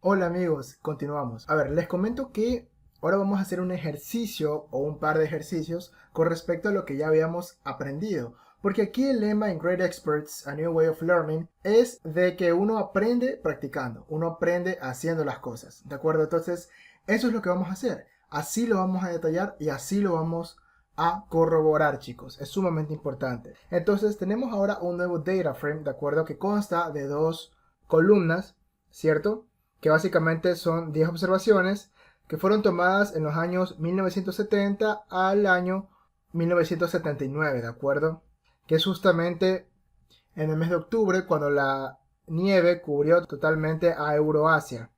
Hola amigos, continuamos. A ver, les comento que ahora vamos a hacer un ejercicio o un par de ejercicios con respecto a lo que ya habíamos aprendido. Porque aquí el lema en Great Experts, A New Way of Learning, es de que uno aprende practicando, uno aprende haciendo las cosas, ¿de acuerdo? Entonces, eso es lo que vamos a hacer. Así lo vamos a detallar y así lo vamos a corroborar, chicos. Es sumamente importante. Entonces, tenemos ahora un nuevo data frame, ¿de acuerdo? Que consta de dos columnas, ¿cierto? Que básicamente son 10 observaciones que fueron tomadas en los años 1970 al año 1979, ¿de acuerdo? Que es justamente en el mes de octubre cuando la nieve cubrió totalmente a Euroasia,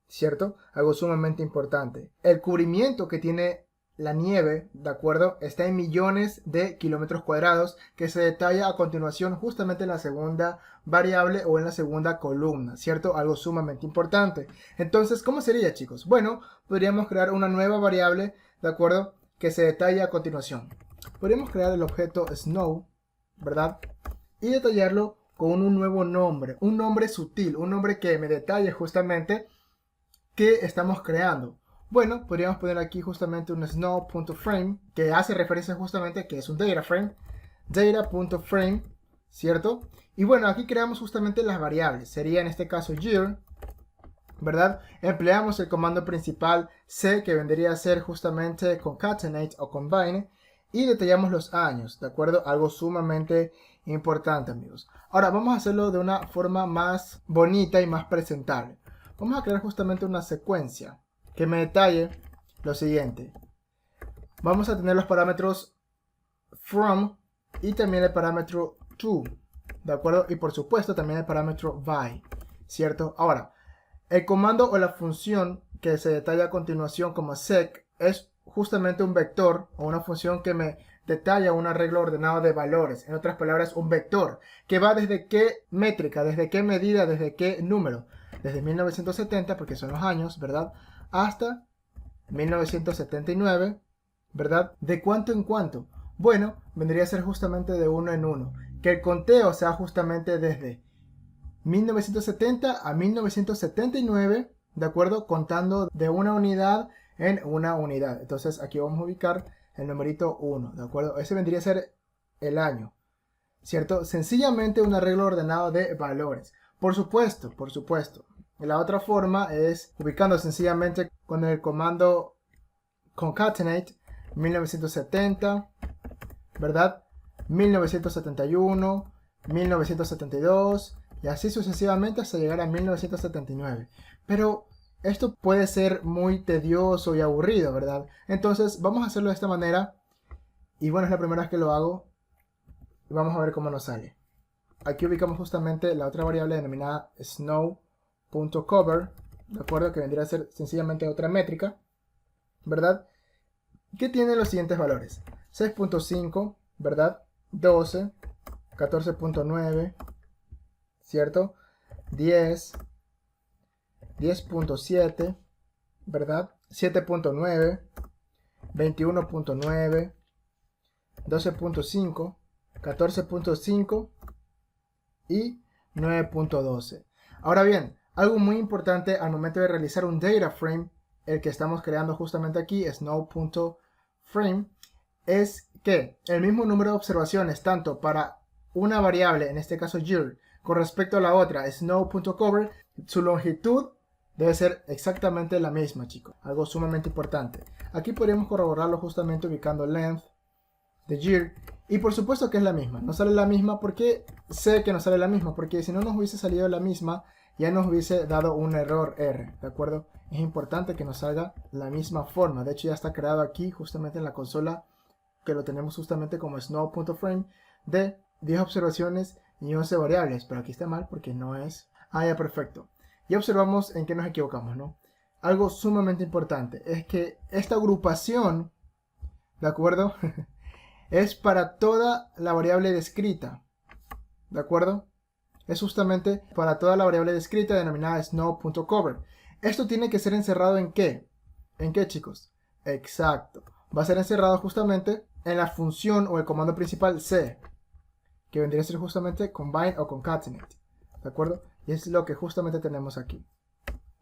¿cierto? Algo sumamente importante. El cubrimiento que tiene la nieve, ¿de acuerdo? Está en millones de kilómetros cuadrados, que se detalla a continuación justamente en la segunda variable o en la segunda columna, ¿cierto? Algo sumamente importante. Entonces, ¿cómo sería, chicos? Bueno, podríamos crear una nueva variable, ¿de acuerdo? Que se detalla a continuación. Podríamos crear el objeto snow, ¿verdad? Y detallarlo con un nuevo nombre, un nombre sutil, un nombre que me detalle justamente que estamos creando. Bueno, podríamos poner aquí justamente un snow.frame que hace referencia justamente a que es un data frame, data.frame, ¿cierto? Y bueno, aquí creamos justamente las variables. Sería en este caso year, ¿verdad? Empleamos el comando principal C, que vendría a ser justamente concatenate o combine, y detallamos los años, ¿de acuerdo? Algo sumamente importante, amigos. Ahora vamos a hacerlo de una forma más bonita y más presentable. Vamos a crear justamente una secuencia que me detalle lo siguiente. Vamos a tener los parámetros from y también el parámetro to, ¿de acuerdo? Y por supuesto también el parámetro by, ¿cierto? Ahora, el comando o la función que se detalla a continuación como sec es justamente un vector o una función que me detalla un arreglo ordenado de valores. En otras palabras, un vector que va desde qué métrica, desde qué medida, desde qué número. Desde 1970, porque son los años, ¿verdad? Hasta 1979, ¿verdad? ¿De cuánto en cuánto? Bueno, vendría a ser justamente de uno en uno. Que el conteo sea justamente desde 1970 a 1979, ¿de acuerdo? Contando de una unidad en una unidad. Entonces aquí vamos a ubicar el numerito 1, ¿de acuerdo? Ese vendría a ser el año, ¿cierto? Sencillamente un arreglo ordenado de valores. Por supuesto, por supuesto. La otra forma es ubicando sencillamente con el comando concatenate 1970, ¿verdad? 1971, 1972 y así sucesivamente hasta llegar a 1979. Pero esto puede ser muy tedioso y aburrido, ¿verdad? Entonces vamos a hacerlo de esta manera. Y bueno, es la primera vez que lo hago. Vamos a ver cómo nos sale. Aquí ubicamos justamente la otra variable denominada snow.cover, ¿de acuerdo? Que vendría a ser sencillamente otra métrica, ¿verdad? Que tiene los siguientes valores. 6.5, ¿verdad? 12, 14.9, ¿cierto? 10, 10.7, ¿verdad? 7.9, 21.9, 12.5, 14.5 y 9.12. Ahora bien, algo muy importante al momento de realizar un data frame, el que estamos creando justamente aquí, snow.frame, es que el mismo número de observaciones, tanto para una variable, en este caso year, con respecto a la otra, snow.cover, su longitud debe ser exactamente la misma, chicos. Algo sumamente importante. Aquí podríamos corroborarlo justamente ubicando length de year. Y por supuesto que es la misma. No sale la misma porque sé que no sale la misma. Porque si no nos hubiese salido la misma, ya nos hubiese dado un error R. ¿De acuerdo? Es importante que nos salga la misma forma. De hecho ya está creado aquí justamente en la consola, que lo tenemos justamente como snow.frame de 10 observaciones y 11 variables. Pero aquí está mal porque no es... Ah, ya, perfecto. Y observamos en qué nos equivocamos, ¿no? Algo sumamente importante es que esta agrupación, ¿de acuerdo? Es para toda la variable descrita, ¿de acuerdo? Es justamente para toda la variable descrita denominada snow.cover. Esto tiene que ser encerrado ¿en qué? ¿En qué, chicos? Exacto. Va a ser encerrado justamente en la función o el comando principal C, que vendría a ser justamente combine o concatenate, ¿de acuerdo? Y es lo que justamente tenemos aquí.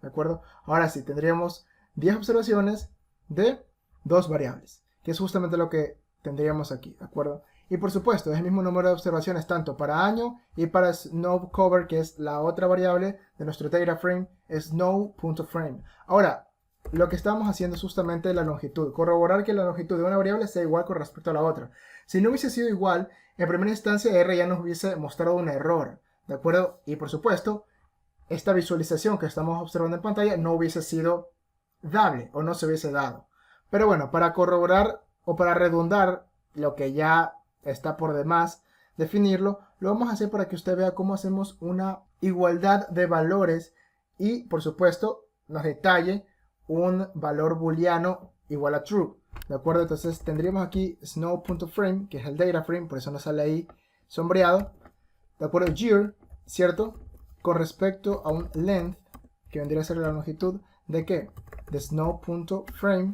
¿de acuerdo? Ahora sí, tendríamos 10 observaciones de 2 variables, que es justamente lo que tendríamos aquí, ¿de acuerdo? Y por supuesto, es el mismo número de observaciones tanto para año y para snow cover, que es la otra variable de nuestro data frame, snow.frame. Ahora, lo que estamos haciendo es justamente la longitud, corroborar que la longitud de una variable sea igual con respecto a la otra. Si no hubiese sido igual, en primera instancia R ya nos hubiese mostrado un error, ¿de acuerdo? Y por supuesto, esta visualización que estamos observando en pantalla no hubiese sido dable o no se hubiese dado. Pero bueno, para corroborar o para redundar lo que ya está por demás definirlo, lo vamos a hacer para que usted vea cómo hacemos una igualdad de valores y por supuesto nos detalle un valor booleano igual a true, ¿de acuerdo? Entonces tendríamos aquí snow.frame, que es el data frame, por eso nos sale ahí sombreado, ¿de acuerdo? Year, ¿cierto? Con respecto a un length, que vendría a ser la longitud, ¿de qué? De snow.frame,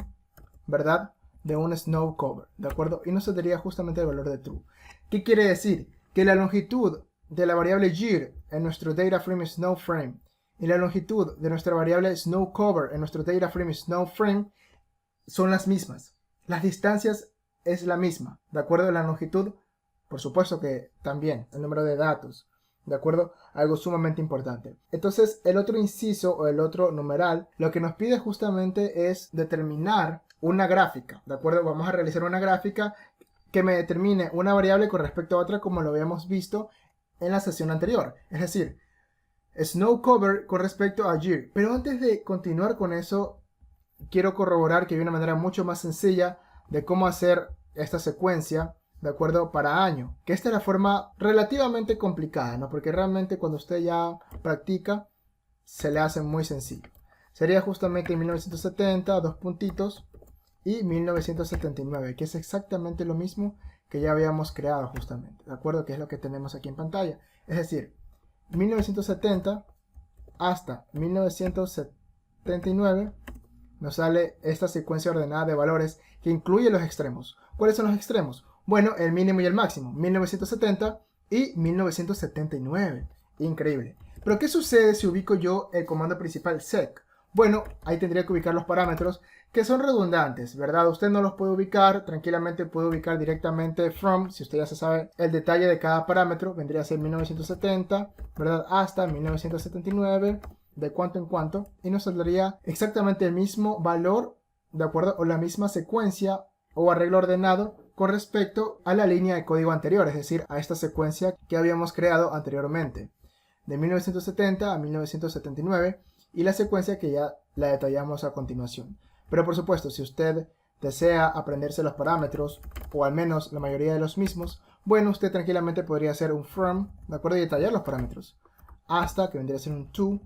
¿verdad? De un snow cover, ¿de acuerdo? Y nos daría justamente el valor de true. ¿Qué quiere decir? Que la longitud de la variable year en nuestro data frame snow frame y la longitud de nuestra variable snow cover en nuestro data frame snow frame son las mismas. Las distancias es la misma, ¿de acuerdo? La longitud, por supuesto que también, el número de datos, ¿de acuerdo? Algo sumamente importante. Entonces, el otro inciso o el otro numeral, lo que nos pide justamente es determinar una gráfica, ¿de acuerdo? Vamos a realizar una gráfica que me determine una variable con respecto a otra como lo habíamos visto en la sesión anterior. Es decir, snow cover con respecto a year. Pero antes de continuar con eso, quiero corroborar que hay una manera mucho más sencilla de cómo hacer esta secuencia, ¿de acuerdo? Para año. Que esta es la forma relativamente complicada, ¿no? Porque realmente cuando usted ya practica, se le hace muy sencillo. Sería justamente 1970, dos puntitos, y 1979, que es exactamente lo mismo que ya habíamos creado justamente, ¿de acuerdo? Que es lo que tenemos aquí en pantalla. Es decir, 1970 hasta 1979 nos sale esta secuencia ordenada de valores que incluye los extremos. ¿Cuáles son los extremos? Bueno, el mínimo y el máximo, 1970 y 1979. Increíble. Pero ¿qué sucede si ubico yo el comando principal sec? Bueno, ahí tendría que ubicar los parámetros que son redundantes, ¿verdad? Usted no los puede ubicar, tranquilamente puede ubicar directamente from, si usted ya se sabe el detalle de cada parámetro, vendría a ser 1970, ¿verdad? Hasta 1979, de cuánto en cuánto, y nos saldría exactamente el mismo valor, ¿de acuerdo? O la misma secuencia o arreglo ordenado con respecto a la línea de código anterior, es decir, a esta secuencia que habíamos creado anteriormente, de 1970 a 1979, y la secuencia que ya la detallamos a continuación. Pero por supuesto, si usted desea aprenderse los parámetros, o al menos la mayoría de los mismos, bueno, usted tranquilamente podría hacer un from, ¿de acuerdo? Y detallar los parámetros. Hasta que vendría a ser un to,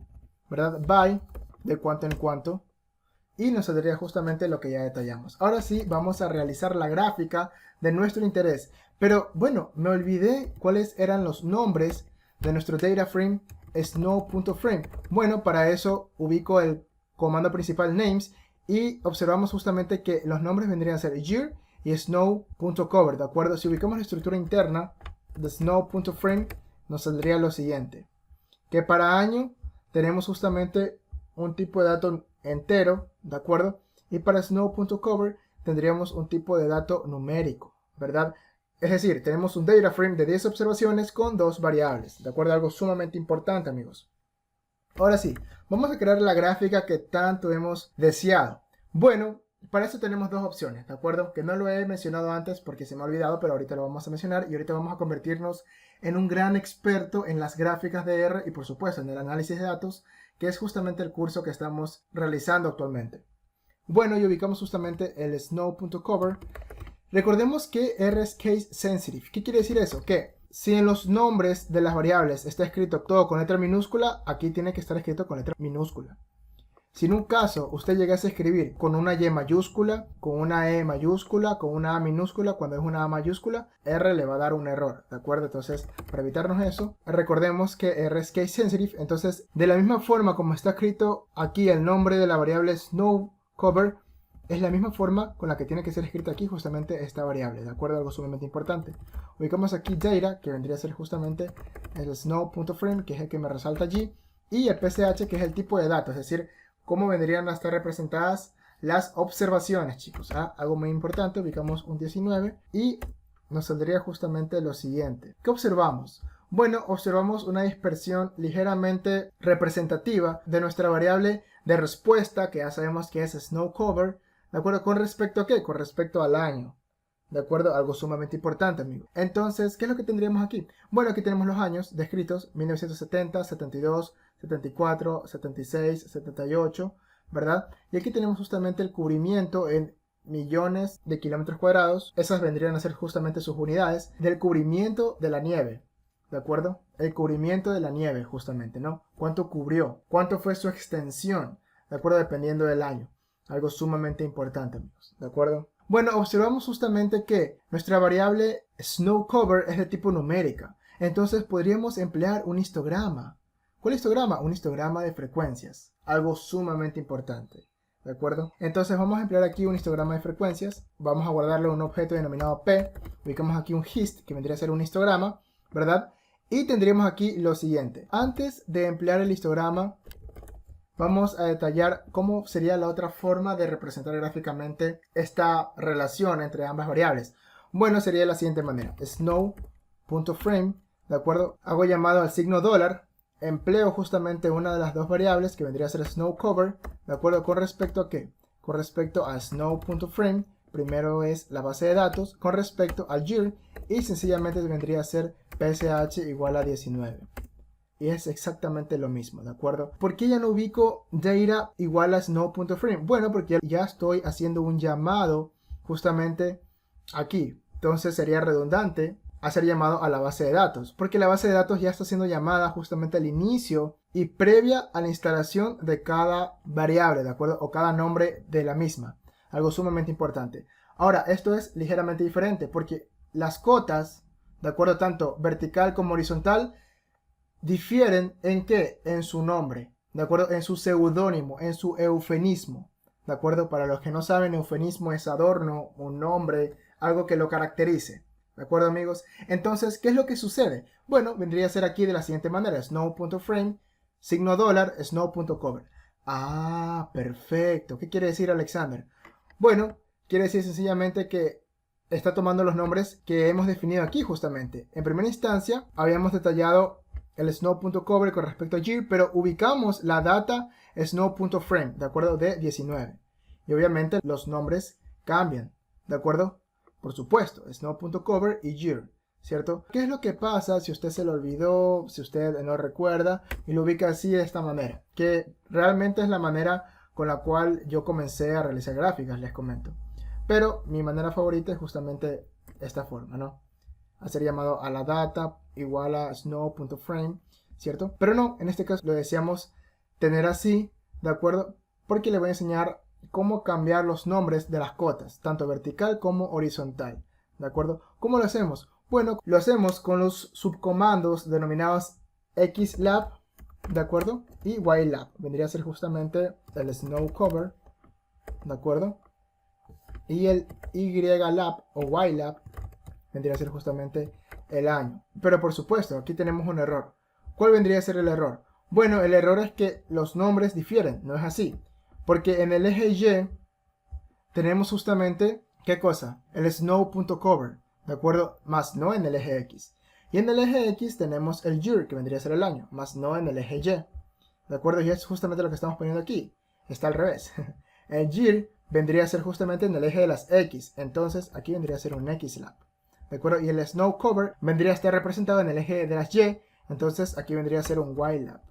¿verdad? By, de cuánto en cuánto. Y nos saldría justamente lo que ya detallamos. Ahora sí, vamos a realizar la gráfica de nuestro interés. Pero bueno, me olvidé cuáles eran los nombres de nuestro data frame snow.frame. Bueno, para eso ubico el comando principal names y observamos justamente que los nombres vendrían a ser year y snow.cover, ¿de acuerdo? Si ubicamos la estructura interna de snow.frame, nos saldría lo siguiente, que para año tenemos justamente un tipo de dato entero, ¿de acuerdo? Y para snow.cover tendríamos un tipo de dato numérico, ¿verdad? Es decir, tenemos un data frame de 10 observaciones con 2 variables, ¿de acuerdo? Algo sumamente importante, amigos. Ahora sí, vamos a crear la gráfica que tanto hemos deseado. Bueno, para eso tenemos dos opciones, ¿de acuerdo? Que no lo he mencionado antes porque se me ha olvidado, pero ahorita lo vamos a mencionar y ahorita vamos a convertirnos en un gran experto en las gráficas de R y por supuesto en el análisis de datos, que es justamente el curso que estamos realizando actualmente. Bueno, y ubicamos justamente el snow.cover. Recordemos que R es case sensitive. ¿Qué quiere decir eso? Que si en los nombres de las variables está escrito todo con letra minúscula, aquí tiene que estar escrito con letra minúscula. Si en un caso usted llegase a escribir con una Y mayúscula, con una E mayúscula, con una A minúscula, cuando es una A mayúscula, R le va a dar un error, ¿de acuerdo? Entonces, para evitarnos eso, recordemos que R es case sensitive. Entonces, de la misma forma como está escrito aquí el nombre de la variable snow cover, es la misma forma con la que tiene que ser escrita aquí justamente esta variable, ¿de acuerdo? Algo sumamente importante. Ubicamos aquí data, que vendría a ser justamente el snow.frame, que es el que me resalta allí. y el PCH, que es el tipo de datos, es decir, cómo vendrían a estar representadas las observaciones, chicos. Algo muy importante, ubicamos un 19 y nos saldría justamente lo siguiente. ¿Qué observamos? Bueno, observamos una dispersión ligeramente representativa de nuestra variable de respuesta, que ya sabemos que es snow cover, ¿de acuerdo? ¿Con respecto a qué? Con respecto al año. ¿De acuerdo? Algo sumamente importante, amigos. Entonces, ¿qué es lo que tendríamos aquí? Bueno, aquí tenemos los años descritos: 1970, 72, 74, 76, 78, ¿verdad? Y aquí tenemos justamente el cubrimiento en millones de kilómetros cuadrados. Esas vendrían a ser justamente sus unidades del cubrimiento de la nieve, ¿de acuerdo? El cubrimiento de la nieve, justamente, ¿no? ¿Cuánto cubrió? ¿Cuánto fue su extensión? ¿De acuerdo? Dependiendo del año. Algo sumamente importante, amigos, ¿de acuerdo? Bueno, observamos justamente que nuestra variable snow cover es de tipo numérica. Entonces podríamos emplear un histograma. ¿Cuál histograma? Un histograma de frecuencias. Algo sumamente importante. ¿De acuerdo? Entonces vamos a emplear aquí un histograma de frecuencias. Vamos a guardarlo en un objeto denominado P. Ubicamos aquí un hist, que vendría a ser un histograma, ¿verdad? Y tendríamos aquí lo siguiente. Antes de emplear el histograma, vamos a detallar cómo sería la otra forma de representar gráficamente esta relación entre ambas variables. Bueno, sería de la siguiente manera. Snow.frame, ¿de acuerdo? Hago llamado al signo dólar. Empleo justamente una de las dos variables, que vendría a ser snow cover, ¿de acuerdo? ¿Con respecto a qué? Con respecto a snow.frame. Primero es la base de datos con respecto al year, y sencillamente vendría a ser PSH igual a 19. Y es exactamente lo mismo, ¿de acuerdo? ¿Por qué ya no ubico data igual a snow.frame? Bueno, porque ya estoy haciendo un llamado justamente aquí. Entonces sería redundante hacer llamado a la base de datos, porque la base de datos ya está siendo llamada justamente al inicio y previa a la instalación de cada variable, ¿de acuerdo? O cada nombre de la misma. Algo sumamente importante. Ahora, esto es ligeramente diferente, porque las cotas, ¿de acuerdo? Tanto vertical como horizontal, difieren en qué, en su nombre, ¿de acuerdo? En su seudónimo, en su eufemismo, ¿de acuerdo? Para los que no saben, eufemismo es adorno, un nombre, algo que lo caracterice, ¿de acuerdo, amigos? Entonces, ¿qué es lo que sucede? Bueno, vendría a ser aquí de la siguiente manera: snow.frame, signo dólar, snow.cover. Ah, perfecto. ¿Qué quiere decir, Alexander? Bueno, quiere decir sencillamente que está tomando los nombres que hemos definido aquí justamente. En primera instancia, habíamos detallado el snow.cover con respecto a year, pero ubicamos la data snow.frame, ¿de acuerdo? De 19. Y obviamente los nombres cambian, ¿de acuerdo? Por supuesto, snow.cover y year, ¿cierto? ¿Qué es lo que pasa si usted se lo olvidó, si usted no recuerda y lo ubica así de esta manera? Que realmente es la manera con la cual yo comencé a realizar gráficas, les comento. Pero mi manera favorita es justamente esta forma, ¿no? Hacer llamado a la data igual a snow.frame, ¿cierto? Pero no, en este caso lo deseamos tener así, ¿de acuerdo? Porque le voy a enseñar cómo cambiar los nombres de las cotas, tanto vertical como horizontal, ¿de acuerdo? ¿Cómo lo hacemos? Bueno, lo hacemos con los subcomandos denominados xlab, ¿de acuerdo? Y ylab, vendría a ser justamente el snow cover, ¿de acuerdo? Y el ylab o ylab vendría a ser justamente el año. Pero por supuesto, aquí tenemos un error. ¿Cuál vendría a ser el error? Bueno, el error es que los nombres difieren, no es así. Porque en el eje Y tenemos justamente, ¿qué cosa? El snow.cover, ¿de acuerdo? Más no en el eje X. Y en el eje X tenemos el year, que vendría a ser el año, más no en el eje Y. ¿De acuerdo? Y es justamente lo que estamos poniendo aquí. Está al revés. El year vendría a ser justamente en el eje de las X. Entonces aquí vendría a ser un xlab. ¿De acuerdo? Y el snow cover vendría a estar representado en el eje de las Y. Entonces aquí vendría a ser un ylab.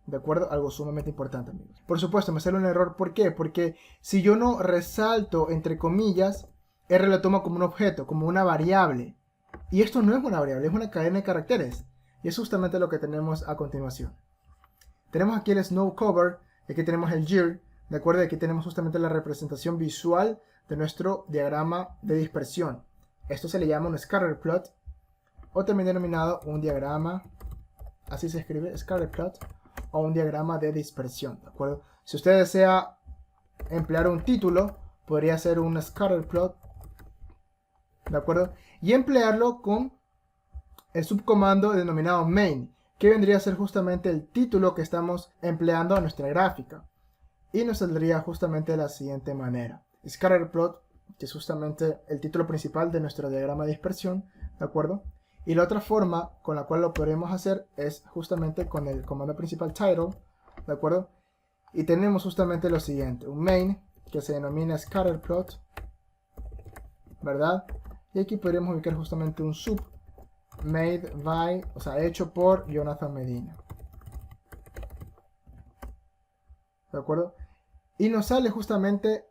¿De acuerdo? Algo sumamente importante, amigos. Por supuesto, me sale un error. ¿Por qué? Porque si yo no resalto, entre comillas, R lo toma como un objeto, como una variable. Y esto no es una variable, es una cadena de caracteres. Y es justamente lo que tenemos a continuación. Tenemos aquí el snow cover, aquí tenemos el year, ¿de acuerdo? Aquí tenemos justamente la representación visual de nuestro diagrama de dispersión. Esto se le llama un scatter plot, o también denominado un diagrama, así se escribe, scatter plot, o un diagrama de dispersión, ¿de acuerdo? Si usted desea emplear un título, podría ser un scatter plot, ¿de acuerdo? Y emplearlo con el subcomando denominado main. que vendría a ser justamente el título que estamos empleando a nuestra gráfica. Y nos saldría justamente de la siguiente manera. Scatterplot, que es justamente el título principal de nuestro diagrama de dispersión, ¿de acuerdo? Y la otra forma con la cual lo podremos hacer es justamente con el comando principal title, ¿de acuerdo? Y tenemos justamente lo siguiente, un main que se denomina scatterplot, ¿verdad? Y aquí podríamos ubicar justamente un sub made by, o sea, hecho por Jonathan Medina, ¿de acuerdo? Y nos sale justamente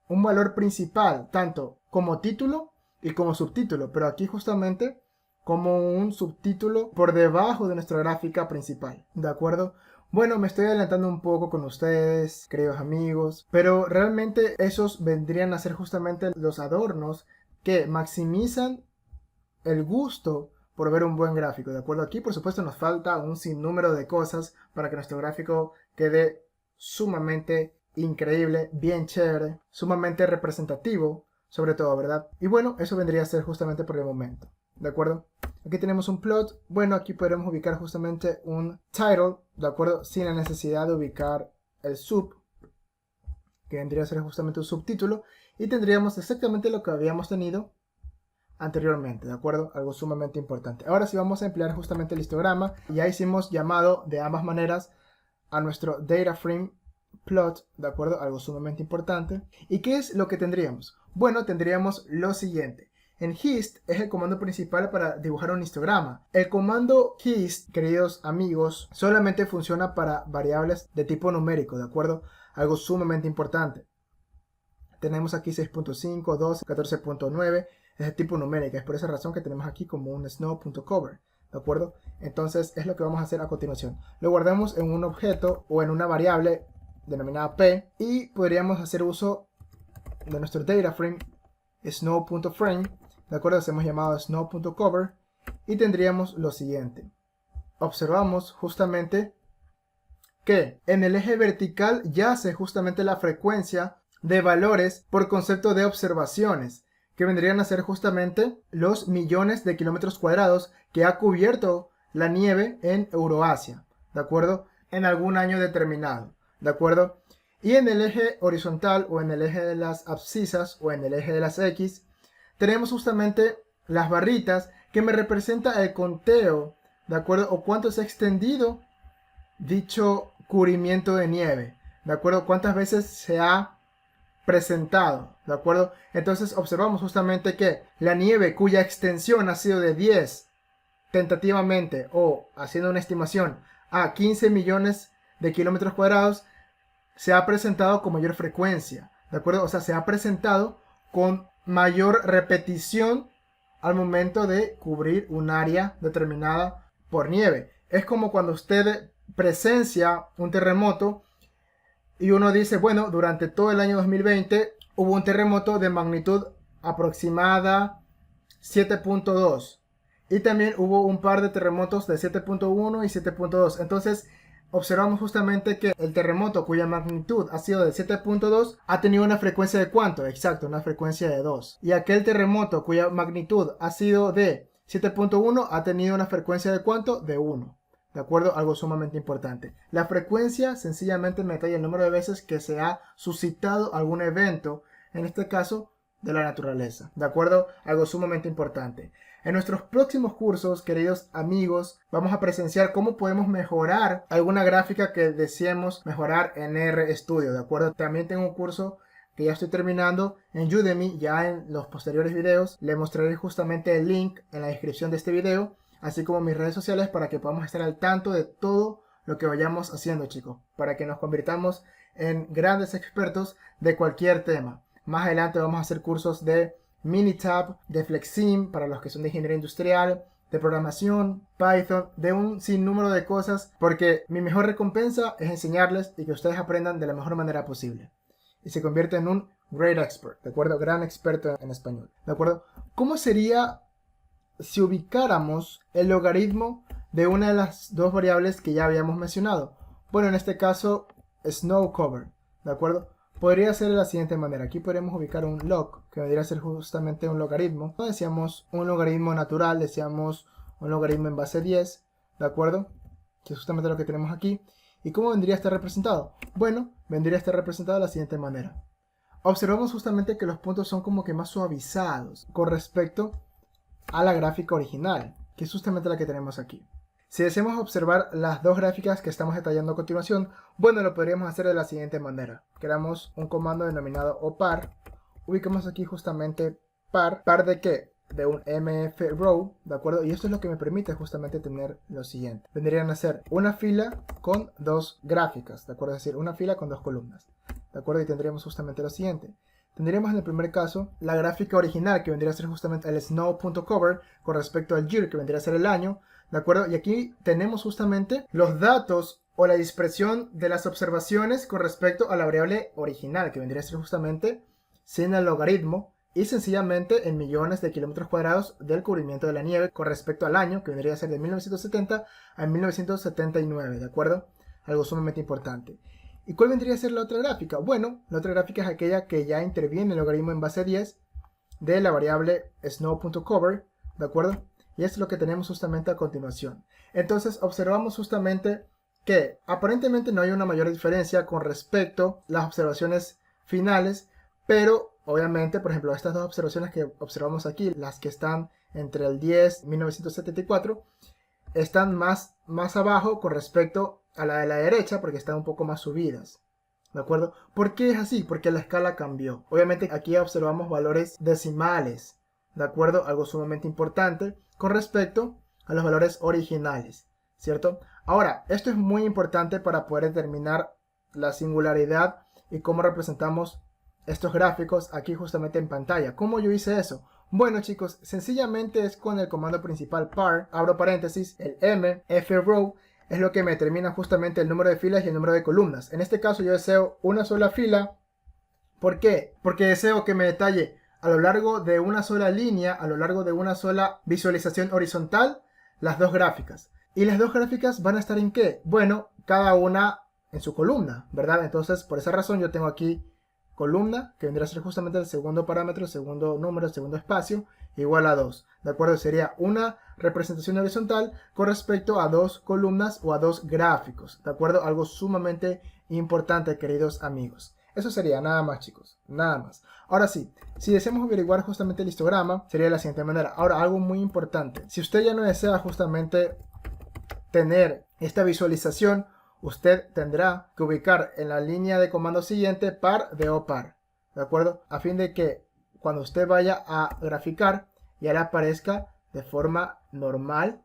un valor principal, tanto como título y como subtítulo, pero aquí justamente como un subtítulo por debajo de nuestra gráfica principal, ¿de acuerdo? Bueno, me estoy adelantando un poco con ustedes, queridos amigos, pero realmente esos vendrían a ser justamente los adornos que maximizan el gusto por ver un buen gráfico, ¿de acuerdo? Aquí por supuesto nos falta un sinnúmero de cosas para que nuestro gráfico quede sumamente increíble, bien chévere, sumamente representativo, sobre todo, ¿verdad? Y bueno, eso vendría a ser justamente por el momento, ¿de acuerdo? Aquí tenemos un plot, bueno, aquí podremos ubicar justamente un title, ¿de acuerdo? Sin la necesidad de ubicar el sub, que vendría a ser justamente un subtítulo, y tendríamos exactamente lo que habíamos tenido anteriormente, ¿de acuerdo? Algo sumamente importante. Ahora sí vamos a emplear justamente el histograma. Ya hicimos llamado de ambas maneras a nuestro data frame plot, ¿de acuerdo? Algo sumamente importante. ¿Y qué es lo que tendríamos? Bueno, tendríamos lo siguiente. En hist es el comando principal para dibujar un histograma. El comando hist, queridos amigos, solamente funciona para variables de tipo numérico, ¿de acuerdo? Algo sumamente importante. Tenemos aquí 6.5, 12, 14.9, es de tipo numérica. Es por esa razón que tenemos aquí como un snow.cover, ¿de acuerdo? Entonces es lo que vamos a hacer a continuación. Lo guardamos en un objeto o en una variable denominada p y podríamos hacer uso de nuestro data frame snow.frame, ¿de acuerdo? Hacemos llamado snow.cover y tendríamos lo siguiente. Observamos justamente que en el eje vertical yace justamente la frecuencia de valores por concepto de observaciones, que vendrían a ser justamente los millones de kilómetros cuadrados que ha cubierto la nieve en Euroasia, ¿de acuerdo? En algún año determinado, ¿de acuerdo? Y en el eje horizontal o en el eje de las abscisas o en el eje de las X, tenemos justamente las barritas que me representa el conteo, ¿de acuerdo? O cuánto se ha extendido dicho cubrimiento de nieve, ¿de acuerdo? Cuántas veces se ha presentado, ¿de acuerdo? Entonces observamos justamente que la nieve cuya extensión ha sido de 10 tentativamente o haciendo una estimación a 15 millones de kilómetros cuadrados se ha presentado con mayor frecuencia, ¿de acuerdo? O sea, se ha presentado con mayor repetición al momento de cubrir un área determinada por nieve. Es como cuando usted presencia un terremoto y uno dice, bueno, durante todo el año 2020 hubo un terremoto de magnitud aproximada 7.2 y también hubo un par de terremotos de 7.1 y 7.2. Entonces observamos justamente que el terremoto cuya magnitud ha sido de 7.2 ha tenido una frecuencia de ¿cuánto? Exacto, una frecuencia de 2. Y aquel terremoto cuya magnitud ha sido de 7.1 ha tenido una frecuencia de ¿cuánto? De 1. ¿De acuerdo? Algo sumamente importante. La frecuencia sencillamente me detalla el número de veces que se ha suscitado algún evento, en este caso de la naturaleza. ¿De acuerdo? Algo sumamente importante. En nuestros próximos cursos, queridos amigos, vamos a presenciar cómo podemos mejorar alguna gráfica que deseemos mejorar en RStudio. ¿De acuerdo? También tengo un curso que ya estoy terminando en Udemy. Ya en los posteriores videos le mostraré justamente el link en la descripción de este video, así como mis redes sociales, para que podamos estar al tanto de todo lo que vayamos haciendo, chicos, para que nos convirtamos en grandes expertos de cualquier tema. Más adelante vamos a hacer cursos de Minitab, de Flexim para los que son de ingeniería industrial, de programación, Python, de un sinnúmero de cosas, porque mi mejor recompensa es enseñarles y que ustedes aprendan de la mejor manera posible y se conviertan en un great expert, ¿de acuerdo? Gran experto en español, ¿de acuerdo? ¿Cómo sería si ubicáramos el logaritmo de una de las dos variables que ya habíamos mencionado? Bueno, en este caso, snow cover, ¿de acuerdo? Podría ser de la siguiente manera. Aquí podríamos ubicar un log, que vendría a ser justamente un logaritmo. No decíamos un logaritmo natural, decíamos un logaritmo en base 10, ¿de acuerdo? que es justamente lo que tenemos aquí. ¿Y cómo vendría a estar representado? Bueno, vendría a estar representado de la siguiente manera. Observamos justamente que los puntos son como que más suavizados con respecto a la gráfica original, que es justamente la que tenemos aquí. Si deseamos observar las dos gráficas que estamos detallando a continuación, bueno, lo podríamos hacer de la siguiente manera. Creamos un comando denominado opar, ubicamos aquí justamente par. ¿Par de qué? De un mfrow, ¿de acuerdo? Y esto es lo que me permite justamente tener lo siguiente. Vendrían a ser una fila con dos gráficas, ¿de acuerdo? Es decir, una fila con dos columnas, ¿de acuerdo? Y tendríamos justamente lo siguiente. Tendríamos en el primer caso la gráfica original, que vendría a ser justamente el snow.cover con respecto al year, que vendría a ser el año, ¿de acuerdo? Y aquí tenemos justamente los datos o la dispersión de las observaciones con respecto a la variable original, que vendría a ser justamente sin el logaritmo y sencillamente en millones de kilómetros cuadrados del cubrimiento de la nieve con respecto al año, que vendría a ser de 1970 a 1979, ¿de acuerdo? Algo sumamente importante. ¿Y cuál vendría a ser la otra gráfica? Bueno, la otra gráfica es aquella que ya interviene el logaritmo en base 10 de la variable snow.cover, ¿de acuerdo? Y es lo que tenemos justamente a continuación. Entonces observamos justamente que aparentemente no hay una mayor diferencia con respecto a las observaciones finales, pero obviamente, por ejemplo, estas dos observaciones que observamos aquí, las que están entre el 10 y 1974, están más abajo con respecto a la de la derecha porque están un poco más subidas, ¿de acuerdo? ¿Por qué es así? Porque la escala cambió. Obviamente aquí observamos valores decimales, ¿de acuerdo? Algo sumamente importante con respecto a los valores originales, ¿cierto? Ahora, esto es muy importante para poder determinar la singularidad y cómo representamos estos gráficos aquí justamente en pantalla. ¿Cómo yo hice eso? Bueno, chicos, sencillamente es con el comando principal par, abro paréntesis, el mfrow es lo que me determina justamente el número de filas y el número de columnas. En este caso yo deseo una sola fila. ¿Por qué? Porque deseo que me detalle a lo largo de una sola línea, a lo largo de una sola visualización horizontal, las dos gráficas. ¿Y las dos gráficas van a estar en qué? Bueno, cada una en su columna, ¿verdad? Entonces, por esa razón yo tengo aquí columna, que vendría a ser justamente el segundo parámetro, el segundo número, el segundo espacio, igual a 2. ¿De acuerdo? Sería una representación horizontal con respecto a dos columnas o a dos gráficos. ¿De acuerdo? Algo sumamente importante, queridos amigos. Eso sería nada más, chicos, nada más. Ahora sí, si deseamos averiguar justamente el histograma, sería de la siguiente manera. Ahora, algo muy importante. Si usted ya no desea justamente tener esta visualización, usted tendrá que ubicar en la línea de comando siguiente par de opar, ¿de acuerdo? A fin de que cuando usted vaya a graficar ya le aparezca de forma normal,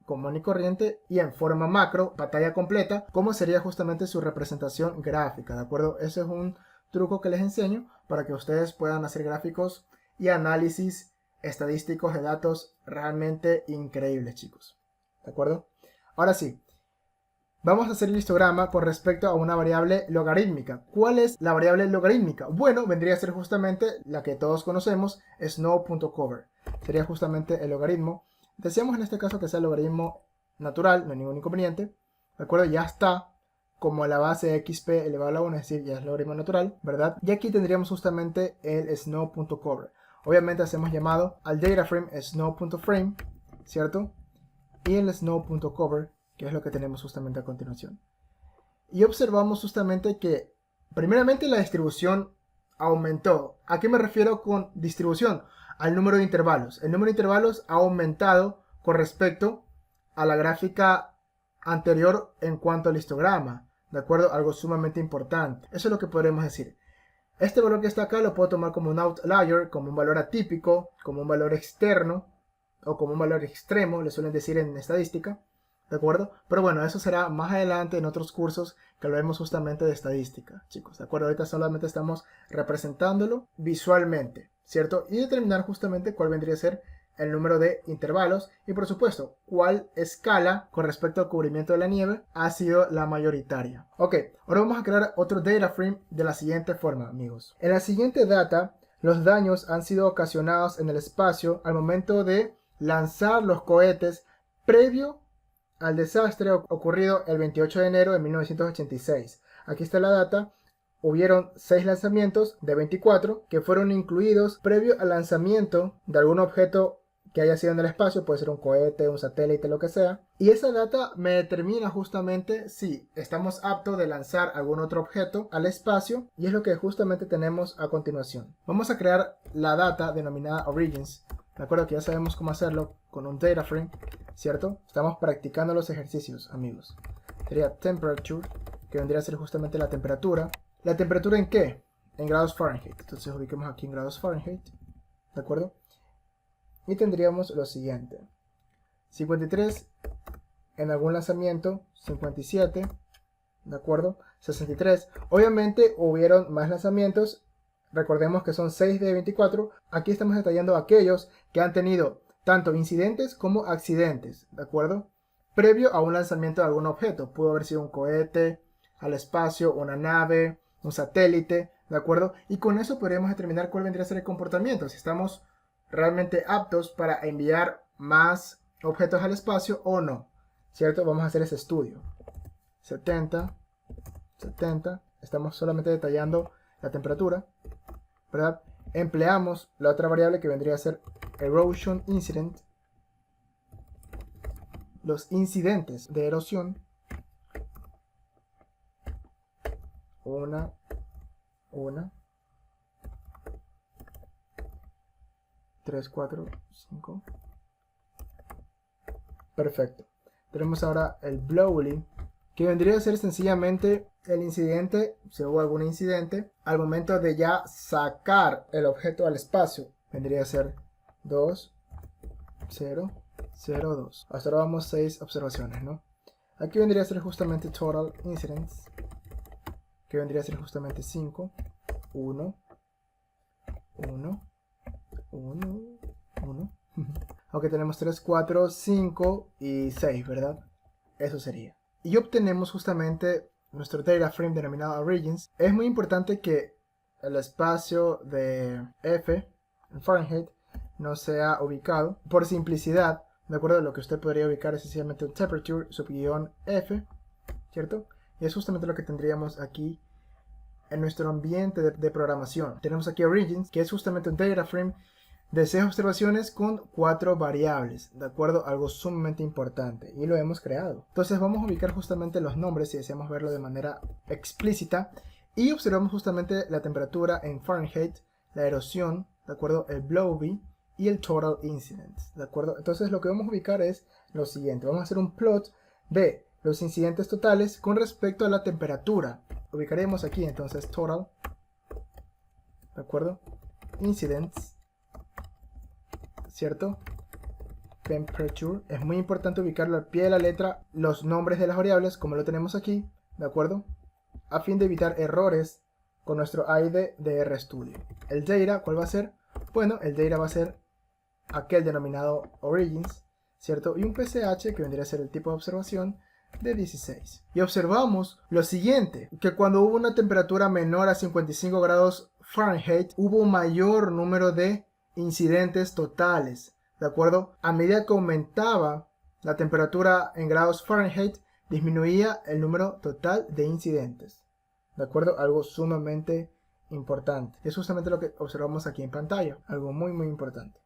común y corriente, y en forma macro, pantalla completa, como sería justamente su representación gráfica, ¿de acuerdo? Ese es un truco que les enseño para que ustedes puedan hacer gráficos y análisis estadísticos de datos realmente increíbles, chicos, ¿de acuerdo? Ahora sí, vamos a hacer el histograma con respecto a una variable logarítmica. ¿Cuál es la variable logarítmica? Bueno, vendría a ser justamente la que todos conocemos, snow.cover. Sería justamente el logaritmo. Deseamos en este caso que sea el logaritmo natural, no hay ningún inconveniente. ¿De acuerdo? Ya está como la base xp elevado a la 1, es decir, ya es el logaritmo natural, ¿verdad? Y aquí tendríamos justamente el snow.cover. Obviamente hacemos llamado al dataframe snow.frame, ¿cierto? Y el snow.cover, que es lo que tenemos justamente a continuación. Y observamos justamente que primeramente la distribución aumentó. ¿A qué me refiero con distribución? Al número de intervalos. El número de intervalos ha aumentado con respecto a la gráfica anterior en cuanto al histograma, ¿de acuerdo? Algo sumamente importante. Eso es lo que podremos decir. Este valor que está acá lo puedo tomar como un outlier, como un valor atípico, como un valor externo o como un valor extremo, le suelen decir en estadística, ¿de acuerdo? Pero bueno, eso será más adelante en otros cursos que lo vemos justamente de estadística, chicos, ¿de acuerdo? Ahorita solamente estamos representándolo visualmente, ¿cierto? Y determinar justamente cuál vendría a ser el número de intervalos y por supuesto cuál escala con respecto al cubrimiento de la nieve ha sido la mayoritaria. Ok, ahora vamos a crear otro data frame de la siguiente forma, amigos. En la siguiente data, los daños han sido ocasionados en el espacio al momento de lanzar los cohetes previo al desastre ocurrido el 28 de enero de 1986. Aquí está la data. Hubieron 6 lanzamientos de 24 que fueron incluidos previo al lanzamiento de algún objeto que haya sido en el espacio, puede ser un cohete, un satélite, lo que sea. Y esa data me determina justamente si estamos aptos de lanzar algún otro objeto al espacio, y es lo que justamente tenemos a continuación. Vamos a crear la data denominada origins. De acuerdo que ya sabemos cómo hacerlo con un data frame, ¿cierto? Estamos practicando los ejercicios, amigos. Sería temperature, que vendría a ser justamente la temperatura. ¿La temperatura en qué? En grados Fahrenheit. Entonces ubiquemos aquí en grados Fahrenheit, ¿de acuerdo? Y tendríamos lo siguiente: 53 en algún lanzamiento, 57, ¿de acuerdo? 63. Obviamente hubieron más lanzamientos. Recordemos que son 6 de 24. Aquí estamos detallando aquellos que han tenido tanto incidentes como accidentes, ¿de acuerdo? Previo a un lanzamiento de algún objeto. Pudo haber sido un cohete al espacio, una nave, un satélite, ¿de acuerdo? Y con eso podríamos determinar cuál vendría a ser el comportamiento. Si estamos realmente aptos para enviar más objetos al espacio o no, ¿cierto? Vamos a hacer ese estudio. 70, estamos solamente detallando la temperatura, ¿verdad? Empleamos la otra variable que vendría a ser erosion incident, los incidentes de erosión. 1, 3, 4, 5. Perfecto. Tenemos ahora el blowly, que vendría a ser sencillamente el incidente, si hubo algún incidente, al momento de ya sacar el objeto al espacio. Vendría a ser 2, 0, 0, 2. Hasta ahora vamos 6 observaciones, ¿no? Aquí vendría a ser justamente total incidents, que vendría a ser justamente 5, 1, 1, 1. Aunque tenemos 3, 4, 5 y 6, ¿verdad? Eso sería. Y obtenemos justamente nuestro data frame denominado origins. Es muy importante que el espacio de F en Fahrenheit no sea ubicado por simplicidad. De acuerdo, lo que usted podría ubicar es sencillamente un temperature subguión F, ¿cierto? Y es justamente lo que tendríamos aquí en nuestro ambiente de programación. Tenemos aquí origins, que es justamente un data frame de 6 observaciones con 4 variables, ¿de acuerdo? Algo sumamente importante, y lo hemos creado. Entonces vamos a ubicar justamente los nombres si deseamos verlo de manera explícita, y observamos justamente la temperatura en Fahrenheit, la erosión, ¿de acuerdo? El blowby y el total incidents, ¿de acuerdo? Entonces lo que vamos a ubicar es lo siguiente: vamos a hacer un plot de los incidentes totales con respecto a la temperatura. Ubicaremos aquí entonces total, ¿de acuerdo? Incidents, ¿cierto? Temperature. Es muy importante ubicarlo al pie de la letra los nombres de las variables como lo tenemos aquí, ¿de acuerdo? A fin de evitar errores con nuestro IDE de RStudio. El data, ¿cuál va a ser? Bueno, el data va a ser aquel denominado origins, ¿cierto? Y un PCH que vendría a ser el tipo de observación de 16. Y observamos lo siguiente, que cuando hubo una temperatura menor a 55 grados Fahrenheit, hubo un mayor número de incidentes totales, ¿de acuerdo? A medida que aumentaba la temperatura en grados Fahrenheit, disminuía el número total de incidentes, ¿de acuerdo? Algo sumamente importante. Es justamente lo que observamos aquí en pantalla, algo muy importante.